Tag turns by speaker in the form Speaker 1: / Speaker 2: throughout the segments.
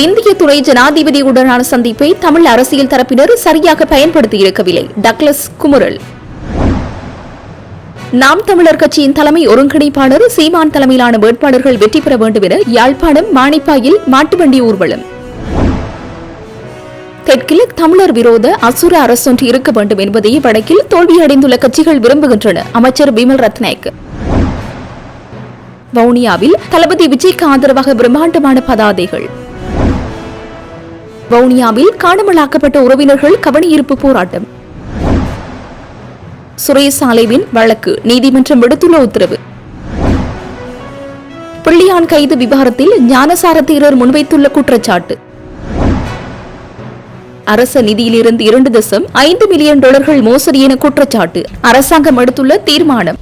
Speaker 1: இந்திய துணை ஜனாதிபதியுடனான சந்திப்பை தமிழ் அரசியல் தரப்பினர் சரியாக பயன்படுத்தியிருக்கவில்லை. டக்ளஸ் குமுரல். நாம் தமிழர் கட்சியின் தலைமை ஒருங்கிணைப்பாளர் சீமான் தலைமையிலான வேட்பாளர்கள் வெற்றி பெற வேண்டும் என யாழ்ப்பாணம் மானிப்பாயில் மாட்டுவண்டி ஊர்வலம். தெற்கில் தமிழர் விரோத அசுர அரசொன்று இருக்க வேண்டும் என்பதை வடக்கில் தோல்வியடைந்துள்ள கட்சிகள் விரும்புகின்றன. அமைச்சர் பிமல் ரத்நாயக். வவுனியாவில் தளபதி விஜய்க்கு ஆதரவாக பிரம்மாண்டமான பதாதைகள். வவுனியாவில் காணாமலாக்கப்பட்ட உறவினர்கள் கவனஈர்ப்பு போராட்டம். சுரேஷ் சாலைவின் வழக்கு நீதிமன்றம் விடுத்துள்ள உத்தரவு. பிள்ளையான் கைது விவகாரத்தில் ஞானசார தேரர் முன்வைத்துள்ள குற்றச்சாட்டு. அரச நிதியிலிருந்து 2.5 மில்லியன் டாலர்கள் மோசடி என குற்றச்சாட்டு. அரசாங்கம் எடுத்துள்ள தீர்மானம்.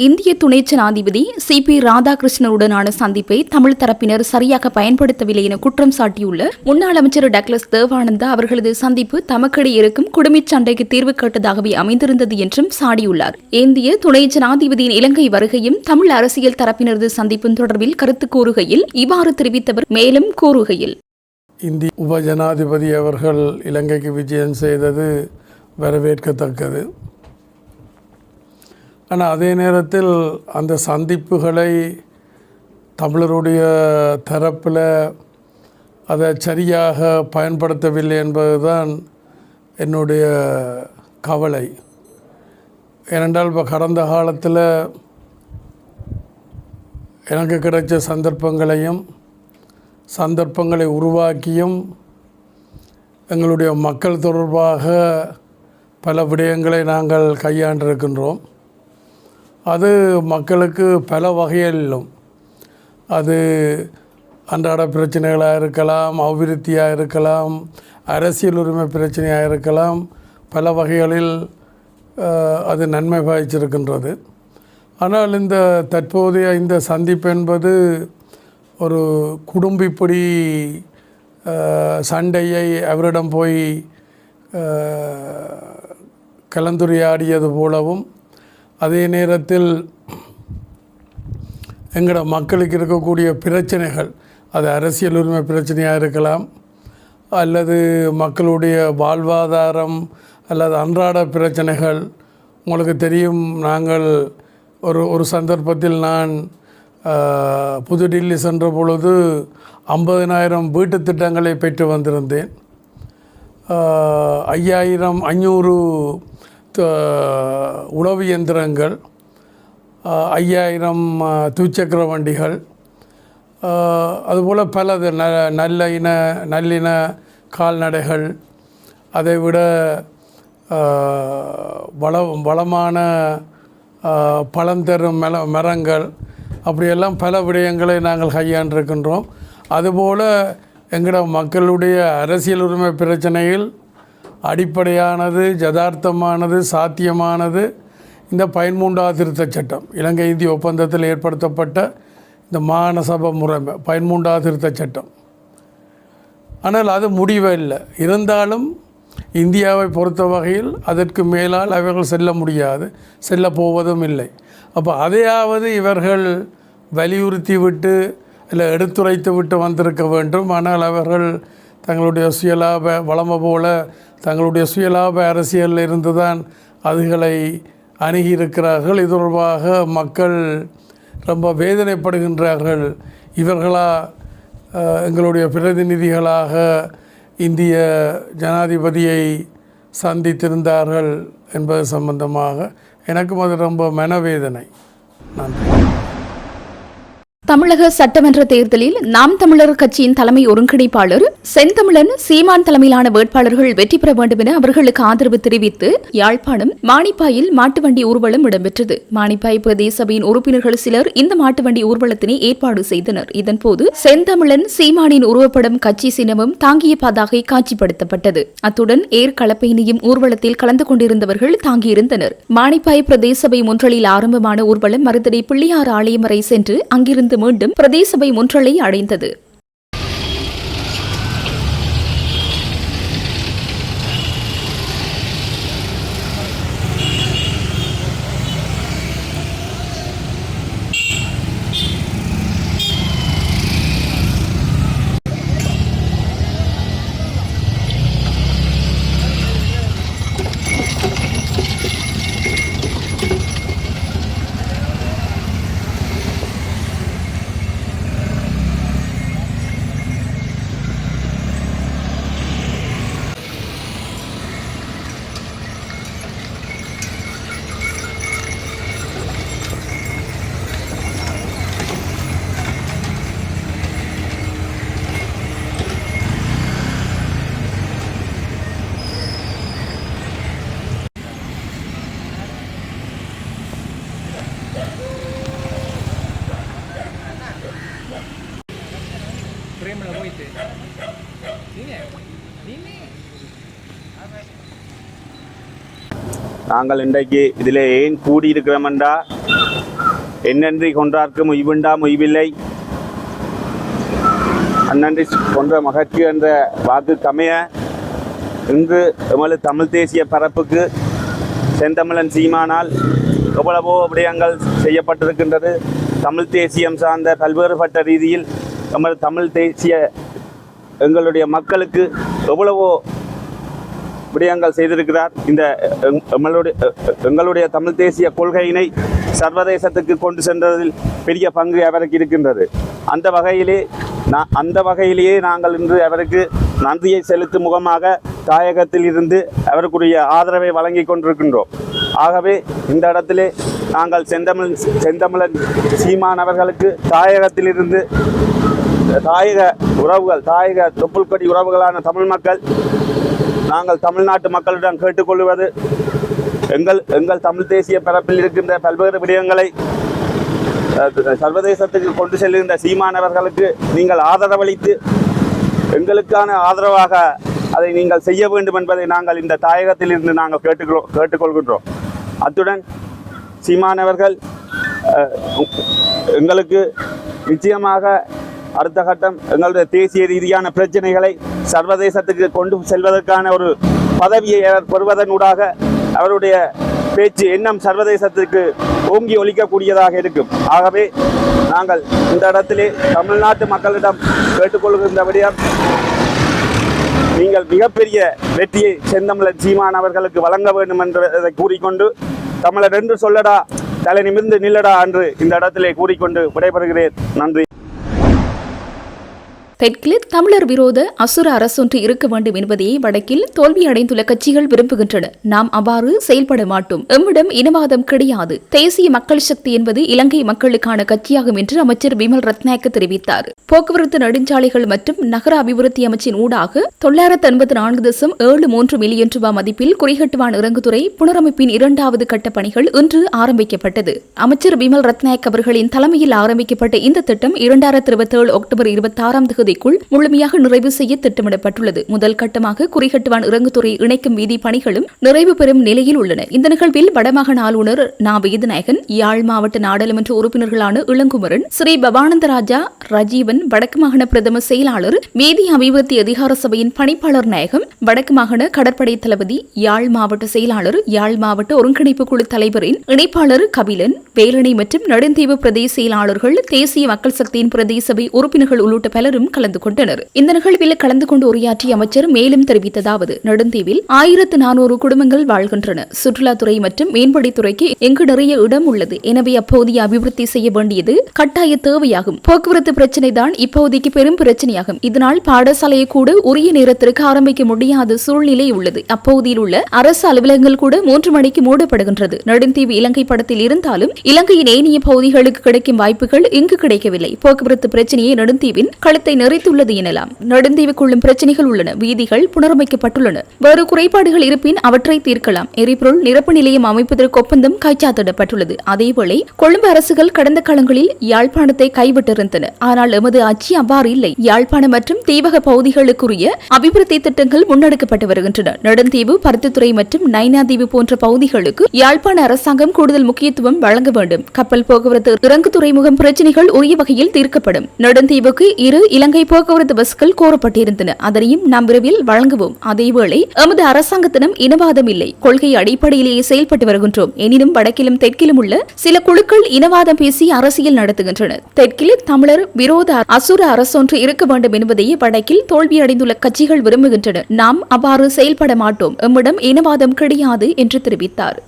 Speaker 1: இந்திய துணை ஜனாதிபதி சி.பி. ராதாகிருஷ்ணனுடனான சந்திப்பை தமிழ் தரப்பினர் சரியாக பயன்படுத்தவில்லை என குற்றம் சாட்டியுள்ள முன்னாள் அமைச்சர் டக்ளஸ் தேவானந்தா அவர்களது சந்திப்பு தமக்கிடையே இருக்கும் குடும்பச் சண்டைக்கு தீர்வு கேட்டதாகவே அமைந்திருந்தது என்றும் சாடியுள்ளார். இந்திய துணை ஜனாதிபதியின் இலங்கை வருகையும் தமிழ் அரசியல் தரப்பினரது சந்திப்பும் தொடர்பில் கருத்து கூறுகையில் இவ்வாறு தெரிவித்தவர் மேலும் கூறுகையில்,
Speaker 2: இந்திய உப ஜனாதிபதி அவர்கள் இலங்கைக்கு விஜயம் செய்தது வரவேற்கத்தக்கது. ஆனால் அதே நேரத்தில் அந்த சந்திப்புகளை தமிழருடைய தரப்பில் அதை சரியாக பயன்படுத்தவில்லை என்பதுதான் என்னுடைய கவலை. ஏனென்றால் இப்போ கடந்த காலத்தில் எனக்கு கிடைச்ச சந்தர்ப்பங்களை உருவாக்கியும் எங்களுடைய மக்கள் தொடர்பாக பல விடயங்களை நாங்கள் கையாண்டிருக்கின்றோம். அது மக்களுக்கு பல வகையிலும், அது அன்றாட பிரச்சனைகளாக இருக்கலாம், அபிவிருத்தியாக இருக்கலாம், அரசியல் உரிமை பிரச்சனையாக இருக்கலாம், பல வகைகளில் அது நன்மை பாய்ச்சிருக்கின்றது. ஆனால் இந்த தற்போதைய இந்த சந்திப்பு என்பது ஒரு குடும்பிப்படி சண்டையை அவரிடம் போய் கலந்துரையாடியது போலவும், அதே நேரத்தில் எங்களோட மக்களுக்கு இருக்கக்கூடிய பிரச்சனைகள், அது அரசியல் உரிமை பிரச்சனையாக இருக்கலாம், அல்லது மக்களுடைய வாழ்வாதாரம் அல்லது அன்றாட பிரச்சனைகள். உங்களுக்கு தெரியும், நாங்கள் ஒரு சந்தர்ப்பத்தில் நான் புதுடில்லி சென்ற பொழுது 50,000 வீட்டு திட்டங்களை பெற்று வந்திருந்தேன். 500 உழவு இயந்திரங்கள், 5000 துச்சக்கர வண்டிகள், அதுபோல் பலது நல்லின கால்நடைகள், அதைவிட வளமான பழந்தரும் மரங்கள், அப்படியெல்லாம் பல விடயங்களை நாங்கள் கையாண்டிருக்கின்றோம். அதுபோல் எங்களோட மக்களுடைய அரசியல் உரிமை பிரச்சனையில் அடிப்படையானது, யதார்த்தமானது, சாத்தியமானது இந்த 13வது திருத்தச் சட்டம். இலங்கை இந்திய ஒப்பந்தத்தில் ஏற்படுத்தப்பட்ட இந்த மாநசபை முறைமை 13வது திருத்தச் சட்டம். ஆனால் அது முடிவே இல்லை. இருந்தாலும் இந்தியாவை பொறுத்த வகையில் அதற்கு மேலால் அவர்கள் செல்ல முடியாது, செல்ல போவதும் இல்லை. அப்போ அதையாவது இவர்கள் வலியுறுத்தி விட்டு இல்லை எடுத்துரைத்து விட்டு வந்திருக்க வேண்டும். ஆனால் அவர்கள் தங்களுடைய சுயலாப வளமை போல தங்களுடைய சுயலாப அரசியலில் இருந்து தான் அதுகளை அணுகியிருக்கிறார்கள். இது தொடர்பாக மக்கள் ரொம்ப வேதனைப்படுகின்றார்கள். இவர்களா எங்களுடைய பிரதிநிதிகளாக இந்திய ஜனாதிபதியை சந்தித்திருந்தார்கள் என்பது சம்பந்தமாக எனக்கும் அது ரொம்ப மனவேதனை. நன்றி.
Speaker 1: தமிழக சட்டமன்ற தேர்தலில் நாம் தமிழர் கட்சியின் தலைமை ஒருங்கிணைப்பாளர் செந்தமிழன் சீமான் தலைமையிலான வேட்பாளர்கள் வெற்றி பெற வேண்டும் என அவர்களுக்கு ஆதரவு தெரிவித்து யாழ்ப்பாணம் மானிப்பாயில் மாட்டுவண்டி ஊர்வலம் இடம்பெற்றது. மானிப்பாய் பிரதேச சபையின் உறுப்பினர்கள் சிலர் இந்த மாட்டுவண்டி ஊர்வலத்தினை ஏற்பாடு செய்தனர். இதன்போது செந்தமிழன் சீமானின் உருவப்படம், கட்சி சின்னமும் தாங்கிய பதாகை காட்சிப்படுத்தப்பட்டது. அத்துடன் ஏர் கலப்பையினையும் ஊர்வலத்தில் கலந்து கொண்டிருந்தவர்கள் தாங்கியிருந்தனர். மானிப்பாய் பிரதேச சபை முன்றலில் ஆரம்பமான ஊர்வலம் மருதடை பிள்ளையார் ஆலயம் வரை சென்று அங்கிருந்து மீண்டும் பிரதேச சபை முன்றலை அடைந்தது.
Speaker 3: நாங்கள் இன்றைக்கு இதில் ஏன் கூடியிருக்கிறோமென்றா என்னன்றி கொன்றார்க்கு முய்வுண்டா முய்வில்லை அந்நன்றி கொன்ற மகற்கு என்ற வாக்கு கமைய இன்று எமது தமிழ் தேசிய பரப்புக்கு செந்தமிழன் சீமானால் எவ்வளவோ விடயங்கள் செய்யப்பட்டிருக்கின்றது. தமிழ் தேசியம் சார்ந்த பல்வேறுபட்ட ரீதியில் எமது தமிழ் தேசிய எங்களுடைய மக்களுக்கு எவ்வளவோ விடயங்கள் செய்திருக்கிறார். இந்த எங்களுடைய தமிழ் தேசிய கொள்கையினை சர்வதேசத்துக்கு கொண்டு சென்றதில் பெரிய பங்கு அவருக்கு இருக்கின்றது. அந்த வகையிலேயே நாங்கள் இன்று அவருக்கு நன்றியை செலுத்தும் முகமாக தாயகத்தில் இருந்து அவருக்குரிய ஆதரவை வழங்கி கொண்டிருக்கின்றோம். ஆகவே இந்த இடத்திலே நாங்கள் செந்தமிழன் சீமான் அவர்களுக்கு தாயகத்திலிருந்து தாயக உறவுகள், தாயக தொப்புள்கொடி உறவுகளான தமிழ் மக்கள், நாங்கள் தமிழ்நாட்டு மக்களிடம் கேட்டுக்கொள்வது எங்கள் தமிழ் தேசிய பரப்பில் இருக்கின்ற பல்வேறு விடயங்களை சர்வதேசத்துக்கு கொண்டு செல்கின்ற சீமானவர்களுக்கு நீங்கள் ஆதரவளித்து எங்களுக்கான ஆதரவாக அதை நீங்கள் செய்ய வேண்டும் என்பதை நாங்கள் இந்த தாயகத்தில் இருந்து நாங்கள் கேட்டுக்கொள்கின்றோம். அத்துடன் சீமானவர்கள் எங்களுக்கு நிச்சயமாக அடுத்த கட்டம் எங்களுடைய தேசிய ரீதியான பிரச்சனைகளை சர்வதேசத்துக்கு கொண்டு செல்வதற்கான ஒரு பதவியை அவர் பெறுவதனூடாக அவருடைய பேச்சு எண்ணம் சர்வதேசத்துக்கு ஓங்கி ஒலிக்கக்கூடியதாக இருக்கும். ஆகவே நாங்கள் இந்த இடத்திலே தமிழ்நாட்டு மக்களிடம் கேட்டுக்கொள்கின்றபடியால் நீங்கள் மிகப்பெரிய வெற்றியை செந்தமிழன் சீமான் அவர்களுக்கு வழங்க வேண்டும் என்றதை கூறிக்கொண்டு, தமிழர் என்று சொல்லடா, தலை நிமிர்ந்து நில்லடா என்று இந்த இடத்திலே கூறிக்கொண்டு விடைபெறுகிறேன். நன்றி.
Speaker 1: தெற்கில் தமிழர் விரோத அசுர அரசொன்று இருக்க வேண்டும் என்பதையே வடக்கில் தோல்வியடைந்துள்ள கட்சிகள் விரும்புகின்றன. நாம் அவ்வாறு செயல்பட மாட்டோம். எம்மிடம் இனவாதம் கிடையாது. தேசிய மக்கள் சக்தி என்பது இலங்கை மக்களுக்கான கட்சியாகும் என்று அமைச்சர் விமல் ரத்நாயக்க தெரிவித்தார். போக்குவரத்து நெடுஞ்சாலைகள் மற்றும் நகர அபிவிருத்தி அமைச்சின் ஊடாக 984.73 மில்லியன் ரூபாய் மதிப்பில் குறிகட்டுவான் இறங்குதுறை புனரமைப்பின் 2வது கட்ட பணிகள் இன்று ஆரம்பிக்கப்பட்டது. அமைச்சர் விமல் ரத்நாயக் அவர்களின் தலைமையில் ஆரம்பிக்கப்பட்ட இந்த திட்டம் 2027 அக்டோபர் 26ஆம் தேதிக்குள் முழுமையாக நிறைவு செய்ய திட்டமிடப்பட்டுள்ளது. முதல் கட்டமாக குறிகட்டுவான் இறங்குதுறை இணைக்கும் வீதி பணிகளும் நிறைவு பெறும் நிலையில் உள்ளன. இந்த நிகழ்வில் வடமாகாண ஆளுநர் நா. வேதநாயகன், யாழ் மாவட்ட நாடாளுமன்ற உறுப்பினர்களான இளங்குமரன், ஸ்ரீ பவானந்தராஜா, ரஜீவன், வடக்கு மாகாண பிரதம செயலாளர், வீதி அபிவிருத்தி அதிகார சபையின் பணிப்பாளர் நாயகம், வடக்கு மாகாண கடற்படை தளபதி, யாழ் மாவட்ட செயலாளர், யாழ் மாவட்ட ஒருங்கிணைப்பு குழு தலைவரின் இணைப்பாளர் கபிலன், வேலணை மற்றும் நெடுந்தீவு பிரதேச செயலாளர்கள், தேசிய மக்கள் சக்தியின் பிரதேச சபை உறுப்பினர்கள் உள்ளிட்ட பலரும் கலந்து கொண்டனர். இந்த நிகழ்வில் கலந்து கொண்டு உரையாற்றிய அமைச்சர் மேலும் தெரிவித்ததாவது, நெடுந்தீவில் 1400 குடும்பங்கள் வாழ்கின்றன. சுற்றுலாத்துறை மற்றும் மேம்படித்துறைக்கு எங்கு நிறைய இடம் உள்ளது. எனவே அப்போதைய அபிவிருத்தி செய்ய வேண்டியது கட்டாய தேவையாகும். போக்குவரத்து பிரச்சினை தான் இப்போதைக்கு பெரும் பிரச்சனையாகும். இதனால் பாடசாலையை கூட உரிய நேரத்திற்கு ஆரம்பிக்க முடியாத சூழ்நிலை உள்ளது. அப்போதில் உள்ள அரசு அலுவலகங்கள் கூட 3 மணிக்கு மூடப்படுகின்றது. நெடுந்தீவு இலங்கை படத்தில் இருந்தாலும் இலங்கையின் ஏனைய பகுதிகளுக்கு கிடைக்கும் வாய்ப்புகள் இங்கு கிடைக்கவில்லை. போக்குவரத்து பிரச்சனையை நெடுந்தீவின் களத்தை நிறைத்துள்ளது எனலாம். நெடுந்தீவுக்குள்ளும் பிரச்சனைகள் உள்ளன. வீதிகள் புனரமைக்கப்பட்டுள்ளன. வேறு குறைபாடுகள் இருப்பின் அவற்றை தீர்க்கலாம். எரிபொருள் நிரப்பு நிலையம் அமைப்பதற்கு ஒப்பந்தம் கைச்சாத்திடப்பட்டுள்ளது. அதேவேளை கொழும்பு அரசுகள் கடந்த காலங்களில் யாழ்ப்பாணத்தை கைவிட்டிருந்தன. ஆனால் எமது ஆட்சி அவ்வாறு இல்லை. யாழ்ப்பாணம் மற்றும் தீவக பகுதிகளுக்குரிய அபிவிருத்தி திட்டங்கள் முன்னெடுக்கப்பட்டு வருகின்றன. நெடுந்தீவு, பருத்தித்துறை மற்றும் நைனாதீவு போன்ற பகுதிகளுக்கு யாழ்ப்பாண அரசாங்கம் கூடுதல் முக்கியத்துவம் வழங்க வேண்டும். கப்பல் போக்குவரத்து, இறங்கு துறைமுகம் பிரச்சனைகள் உரிய வகையில் தீர்க்கப்படும். நெடுந்தீவுக்கு 2 இலங்கை போக்குவரத்து பஸ்கள் கோரப்பட்டிருந்தன. அதனையும் நாம் விரைவில் வழங்குவோம். அதேவேளை எமது அரசாங்கத்திடம் இனவாதம் இல்லை. கொள்கை அடிப்படையிலேயே செயல்பட்டு வருகின்றோம். எனினும் வடக்கிலும் தெற்கிலும் உள்ள சில குழுக்கள் இனவாதம் பேசி அரசியல் நடத்துகின்றன. தெற்கில் தமிழர் விரோத அசுர அரசொன்று இருக்க வேண்டும் என்பதையே வடக்கில் தோல்வியடைந்துள்ள கட்சிகள் விரும்புகின்றன. நாம் அவ்வாறு செயல்பட மாட்டோம். எம்மிடம் இனவாதம் கிடையாது என்று தெரிவித்தார்.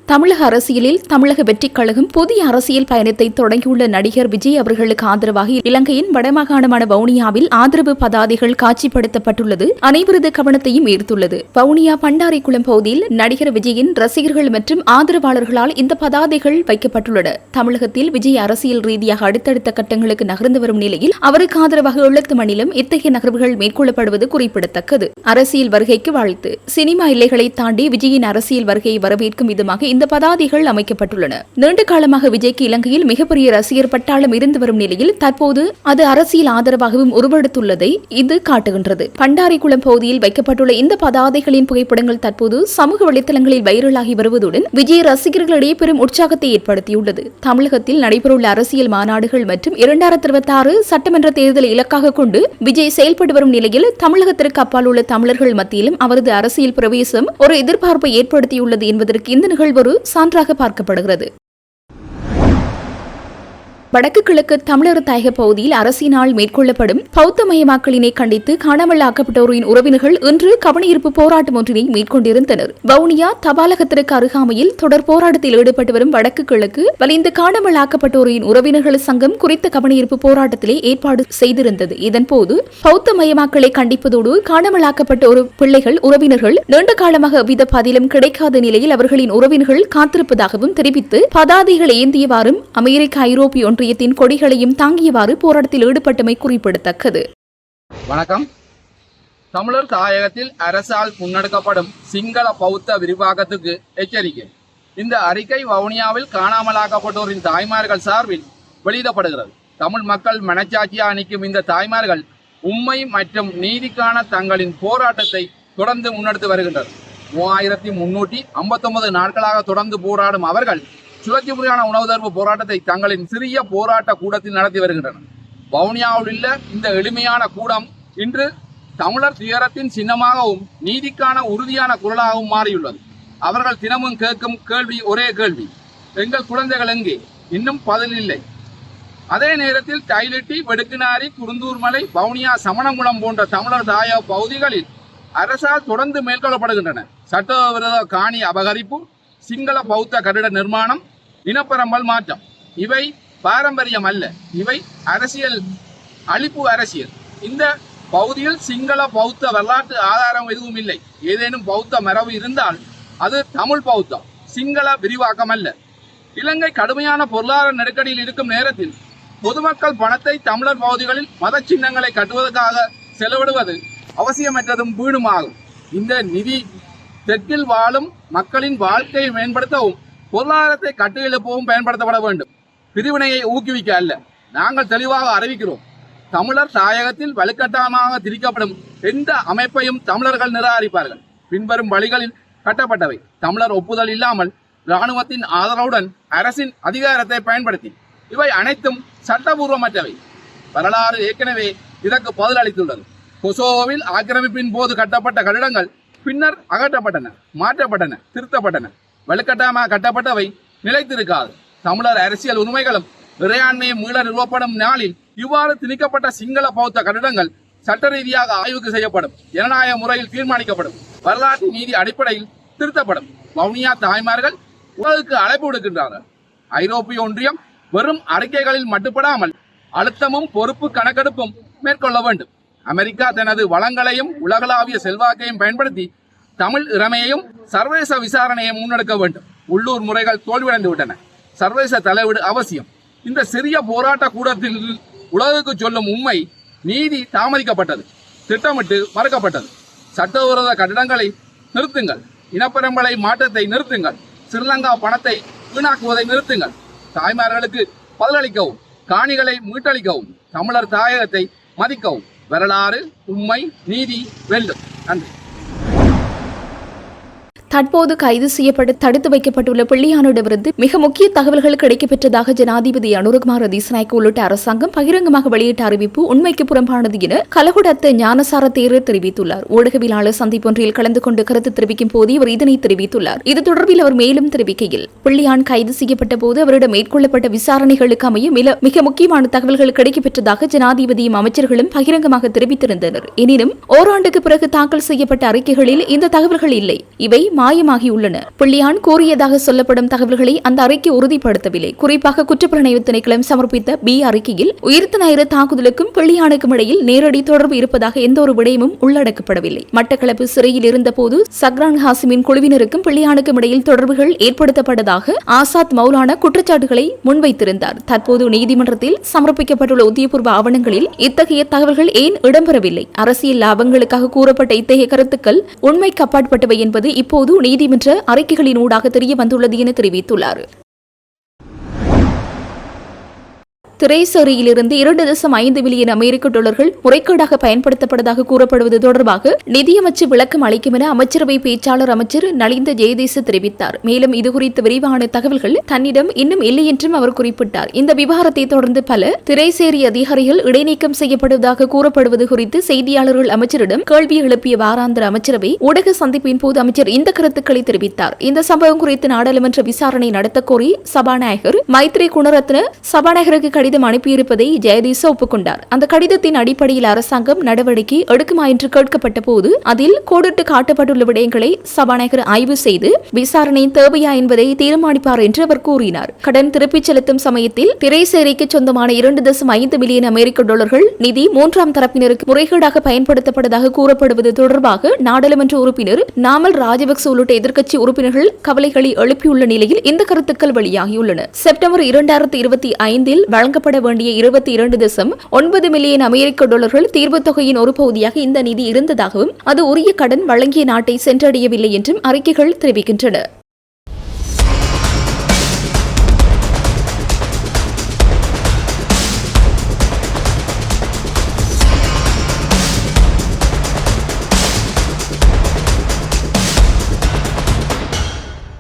Speaker 1: தமிழக அரசியலில் தமிழக வெற்றிக் கழகம் புதிய அரசியல் பயணத்தை தொடங்கியுள்ள நடிகர் விஜய் அவர்களுக்கு ஆதரவாக இலங்கையின் வடமாகாணமான வவுனியாவில் ஆதரவு பதாதைகள் காட்சிப்படுத்தப்பட்டுள்ளது அனைவரது கவனத்தையும் ஈர்த்துள்ளது. வவுனியா பண்டாரிக்குளம் பகுதியில் நடிகர் விஜயின் ரசிகர்கள் மற்றும் ஆதரவாளர்களால் இந்த பதாதைகள் வைக்கப்பட்டுள்ளன. தமிழகத்தில் விஜய் அரசியல் ரீதியாக அடுத்தடுத்த கட்டங்களுக்கு நகர்ந்து வரும் நிலையில் அவருக்கு ஆதரவாக எழுத்து மணிலும் இத்தகைய நகர்வுகள் மேற்கொள்ளப்படுவது குறிப்பிடத்தக்கது. அரசியல் வருகைக்கு வாழ்த்து. சினிமா எல்லைகளை தாண்டி விஜயின் அரசியல் வருகையை வரவேற்கும் விதமாக இந்த பதாதைகள் அமைக்கப்பட்டுள்ளன. நீண்ட காலமாக விஜய்க்கு இலங்கையில் மிகப்பெரிய ரசிகர் பட்டாளம் இருந்து வரும் நிலையில் தற்போது அது அரசியல் ஆதரவாகவும் உருவெடுத்துள்ளதை இது காட்டுகின்றது. பண்டாரிக்குளம் பகுதியில் வைக்கப்பட்டுள்ள இந்த பதாதைகளின் புகைப்படங்கள் தற்போது சமூக வலைதளங்களில் வைரலாகி வருவதுடன் விஜய் ரசிகர்களிடையே பெரும் உற்சாகத்தை ஏற்படுத்தியுள்ளது. தமிழகத்தில் நடைபெறவுள்ள அரசியல் மாநாடுகள் மற்றும் 2026 சட்டமன்ற தேர்தலை இலக்காக கொண்டு விஜய் செயல்பட்டு வரும் நிலையில் தமிழகத்திற்கு அப்பால் உள்ள தமிழர்கள் மத்தியிலும் அவரது அரசியல் பிரவேசம் ஒரு எதிர்பார்ப்பை ஏற்படுத்தியுள்ளது என்பதற்கு இந்த நிகழ்வு ஒரு சான்றாக பார்க்கப்படுகிறது. வடக்கு கிழக்கு தமிழர் தாயக பகுதியில் அரசினால் மேற்கொள்ளப்படும் பௌத்தமயமாக்கலினை கண்டித்து காணாமல் ஆக்கப்பட்டோரின் உறவினர்கள் இன்று கவனஈர்ப்பு போராட்டம் ஒன்றினை மேற்கொண்டிருந்தனர். வவுனியா தபாலகத்திற்கு அருகாமையில் தொடர் போராட்டத்தில் ஈடுபட்டு வரும் வடக்கு கிழக்கு வலிந்து காணாமல் ஆக்கப்பட்டோரின் உறவினர்கள் சங்கம் குறித்த கவனஈர்ப்பு போராட்டத்திலே ஏற்பாடு செய்திருந்தது. இதன்போது பௌத்தமயமாக்கலை கண்டிப்பதோடு காணாமல் ஆக்கப்பட்ட ஒரு பிள்ளைகள் உறவினர்கள் நீண்ட காலமாக எவ்வித பதிலும் கிடைக்காத நிலையில் அவர்களின் உறவினர்கள் காத்திருப்பதாகவும் தெரிவித்து பதாதைகள் ஏந்தியவாறும் அமெரிக்க ஐரோப்பிய ஒன்றியத்தின் கொடிகளையும் தாங்கியவாறு போராட்டத்தில் ஈடுபட்டமை குறிப்பிடத்தக்கது.
Speaker 4: வணக்கம். தமிழர் தாயகத்தில் அரசால் முன்னெடுக்கப்படும் சிங்கள பௌத்த விரிவாக்கத்துக்கு எச்சரிக்கை. இந்த அறிக்கை வவுனியாவில் காணாமலாக்கப்பட்டோரின் தாய்மார்கள் சார்பில் வெளியிடப்படுகிறது. தமிழ் மக்கள் மனச்சாட்சியா நிற்கும் இந்த தாய்மார்கள் உண்மை மற்றும் நீதிக்கான தங்களின் போராட்டத்தை தொடர்ந்து முன்னெடுத்து வருகின்றனர். 3359 நாட்களாக தொடர்ந்து போராடும் அவர்கள் சுழற்சி முறையான உணவு தர்ம போராட்டத்தை தங்களின் சிறிய போராட்ட கூடத்தில் நடத்தி வருகின்றனர். வவுனியாவில் உள்ள இந்த எளிமையான கூடம் இன்று தமிழர் துயரத்தின் சின்னமாகவும் நீதிக்கான உறுதியான குரலாகவும் மாறியுள்ளது. அவர்கள் தினமும் கேட்கும் கேள்வி ஒரே கேள்வி, எங்கள் குழந்தைகள் எங்கே? இன்னும் பதில் இல்லை. அதே நேரத்தில் டைலிட்டி, வெடுக்குநாரி, குருந்தூர்மலை, வவுனியா, சமணங்குளம் போன்ற தமிழர் தாயக பகுதிகளில் அரசால் தொடர்ந்து மேற்கொள்ளப்படுகின்றன சட்டவிரோத காணி அபகரிப்பு, சிங்கள பௌத்த கட்டிட நிர்மாணம், இனப்பெரம்பல் மாற்றம். இவை பாரம்பரியம் அல்ல, இவை அரசியல் அழிப்பு அரசியல். இந்த பகுதியில் சிங்கள பௌத்த வரலாற்று ஆதாரம் எதுவும் இல்லை. ஏதேனும் பௌத்த மரபு இருந்தால் அது தமிழ் பௌத்தம், சிங்கள விரிவாக்கம் அல்ல. இலங்கை கடுமையான பொருளாதார நெருக்கடியில் இருக்கும் நேரத்தில் பொதுமக்கள் பணத்தை தமிழர் பகுதிகளில் மத சின்னங்களை கட்டுவதற்காக செலவிடுவது அவசியமற்றதும் வீணுமாகும். இந்த நிதி தெற்கில் வாழும் மக்களின் வாழ்க்கையை மேம்படுத்தவும் பொருளாதாரத்தை கட்டியெழுப்பவும் பயன்படுத்தப்பட வேண்டும். பிரிவினையை ஊக்குவிக்க அல்ல. நாங்கள் தெளிவாக அறிவிக்கிறோம், தமிழர் தாயகத்தில் வலுக்கட்டாயமாக திரிக்கப்படும் எந்த அமைப்பையும் தமிழர்கள் நிராகரிப்பார்கள். பின்வரும் வழிகளில் கட்டப்பட்டவை தமிழர் ஒப்புதல் இல்லாமல் இராணுவத்தின் ஆதரவுடன் அரசின் அதிகாரத்தை பயன்படுத்தி இவை அனைத்தும் சட்டபூர்வமற்றவை. வரலாறு ஏற்கனவே இதற்கு பதில் அளித்துள்ளது. கொசோவோவில் ஆக்கிரமிப்பின் போது கட்டப்பட்ட கட்டிடங்கள் பின்னர் அகற்றப்பட்டன, மாற்றப்பட்டன, திருத்தப்பட்டன. வலுக்கட்டாயமாக கட்டப்பட்டவை நிலைத்திருக்காது. தமிழர் அரசியல் உரிமைகளும் இறையாண்மையும் மீள நிறுவப்படும் நாளில் இவ்வாறு திணிக்கப்பட்ட சிங்கள பௌத்த கட்டிடங்கள் சட்ட ரீதியாக ஆய்வுக்கு செய்யப்படும், ஜனநாயக முறையில் தீர்மானிக்கப்படும், வரலாற்று நீதி அடிப்படையில் திருத்தப்படும். வவுனியா தாய்மார்கள் உலகுக்கு அழைப்பு விடுக்கின்றார்கள். ஐரோப்பிய ஒன்றியம் வெறும் அறிக்கைகளில் மட்டுப்படாமல் அழுத்தமும் பொறுப்பு கணக்கெடுப்பும் மேற்கொள்ள வேண்டும். அமெரிக்கா தனது வளங்களையும் உலகளாவிய செல்வாக்கையும் பயன்படுத்தி தமிழ் இறமையையும் சர்வதேச விசாரணையை முன்னெடுக்க வேண்டும். உள்ளூர் முறைகள் தோல்வியடைந்து விட்டன. சர்வதேச தலையீடு அவசியம். இந்த சிறிய போராட்ட கூடத்தில் உலகுக்கு சொல்லும் உண்மை, நீதி தாமதிக்கப்பட்டது, திட்டமிட்டு மறுக்கப்பட்டது. சட்டவிரோத கட்டிடங்களை நிறுத்துங்கள், இனப்பெரம்பலை மாற்றத்தை நிறுத்துங்கள், ஸ்ரீலங்கா பணத்தை வீணாக்குவதை நிறுத்துங்கள், தாய்மார்களுக்கு பதிலளிக்கவும், காணிகளை மீட்டளிக்கவும், தமிழர் தாயகத்தை மதிக்கவும். வரலாறு, உண்மை, நீதி வெல்லும். நன்றி.
Speaker 1: தற்போது கைது செய்யப்பட்டு தடுத்து வைக்கப்பட்டுள்ள பிள்ளையானிடமிருந்து மிக முக்கிய தகவல்கள் கிடைக்கப்பெற்றதாக ஜனாதிபதி அனுரகுமார திசாநாயக்க உள்ளிட்ட அரசாங்கம் பகிரங்கமாக வெளியிட்ட அறிவிப்பு உண்மைக்கு புறம்பானது என கலகுடத்த ஞானசார தேரர் தெரிவித்துள்ளார். ஊடகவியலாளர் சந்திப்பொன்றில் கலந்து கொண்டு கருத்து தெரிவிக்கும் போது அவர் இதனை தெரிவித்துள்ளார். இது தொடர்பில் அவர் மேலும் தெரிவிக்கையில், பிள்ளையான் கைது செய்யப்பட்ட போது அவரிடம் மேற்கொள்ளப்பட்ட விசாரணைகளுக்கு அமைய மிக முக்கியமான தகவல்கள் கிடைக்கப்பெற்றதாக ஜனாதிபதியும் அமைச்சர்களும் பகிரங்கமாக தெரிவித்திருந்தனர். எனினும் ஓராண்டுக்கு பிறகு தாக்கல் செய்யப்பட்ட அறிக்கைகளில் இந்த தகவல்கள் இல்லை. இவை மாயமாகியுள்ளன. பிள்ளையான் கூறியதாக சொல்லப்படும் தகவல்களை அந்த அறிக்கை உறுதிப்படுத்தவில்லை. குறிப்பாக குற்றப்புலனாய்வு திணைக்களம் சமர்ப்பித்த பி அறிக்கையில் உயிர்த்த ஞாயிறு தாக்குதலுக்கும் பிள்ளையானுக்கும் இடையில் நேரடி தொடர்பு இருப்பதாக எந்த ஒரு விடயமும் உள்ளடக்கப்படவில்லை. மட்டக்களப்பு சிறையில் இருந்தபோது சக்ரான் ஹாசிமின் குழுவினருக்கும் பிள்ளையானுக்கும் இடையில் தொடர்புகள் ஏற்படுத்தப்பட்டதாக ஆசாத் மௌலானா குற்றச்சாட்டுகளை முன்வைத்திருந்தார். தற்போது நீதிமன்றத்தில் சமர்ப்பிக்கப்பட்டுள்ள உத்தியபூர்வ ஆவணங்களில் இத்தகைய தகவல்கள் ஏன் இடம்பெறவில்லை? அரசியல் லாபங்களுக்காக கூறப்பட்ட இத்தகைய கருத்துக்கள் உண்மைக்கு அப்பாற்பட்டவை என்பது இப்போது தற்போது நீதிமன்ற அறிக்கைகளின் ஊடாக தெரிய வந்துள்ளது என தெரிவித்துள்ளார். திரைசேரியிலிருந்து 2.5 மில்லியன் அமெரிக்க டாலர்கள் முறைகேடாக பயன்படுத்தப்பட்டதாக கூறப்படுவது தொடர்பாக நிதியமைச்சு விளக்கம் அளிக்கும் என அமைச்சரவை பேச்சாளர் அமைச்சர் நலிந்த ஜெயதீச தெரிவித்தார். மேலும் இதுகுறித்த விரிவான தகவல்கள் தன்னிடம் இன்னும் இல்லை என்றும் அவர் குறிப்பிட்டார். இந்த விவகாரத்தை தொடர்ந்து பல திரைசேரி அதிகாரிகள் இடைநீக்கம் செய்யப்படுவதாக கூறப்படுவது குறித்து செய்தியாளர்கள் அமைச்சரிடம் கேள்வி எழுப்பிய வாராந்திர அமைச்சரவை ஊடக சந்திப்பின் போது அமைச்சர் இந்த கருத்துக்களை தெரிவித்தார். இந்த சம்பவம் குறித்து நாடாளுமன்ற விசாரணை நடத்த கோரி சபாநாயகர் மைத்ரி குணரத்ன சபாநாயகருக்கு கடிதம் அனுப்பியிருப்பதை ஜெயதீச ஒப்புக்கொண்டார். அந்த கடிதத்தின் அடிப்படையில் அரசாங்கம் நடவடிக்கை எடுக்குமா என்று கேட்கப்பட்ட போது அதில் கோடிட்டு காட்டப்பட்டுள்ள விடயங்களை சபாநாயகர் ஆய்வு செய்து விசாரணை தேவையா என்பதை தீர்மானிப்பார் என்று அவர் கூறினார். கடன் திருப்பிச் செலுத்தும் சமயத்தில் திரைசேரிக்கு சொந்தமான 2.5 மில்லியன் அமெரிக்க டாலர்கள் நிதி 3ஆம் தரப்பினருக்கு முறைகேடாக பயன்படுத்தப்பட்டதாக கூறப்படுவது தொடர்பாக நாடாளுமன்ற உறுப்பினர் நாமல் ராஜபக்ச உள்ளிட்ட எதிர்க்கட்சி உறுப்பினர்கள் கவலைகளை எழுப்பியுள்ள நிலையில் இந்த கருத்துக்கள் வெளியாகியுள்ளன. செப்டம்பர் 2025 வழங்கப்பட வேண்டிய 22.9 மில்லியன் அமெரிக்க டாலர்கள் தீர்வுத் தொகையின் ஒரு பகுதியாக இந்த நிதி இருந்ததாகவும் அது உரிய கடன் வழங்கிய நாட்டை சென்றடையவில்லை என்றும் அறிக்கைகள் தெரிவிக்கின்றன.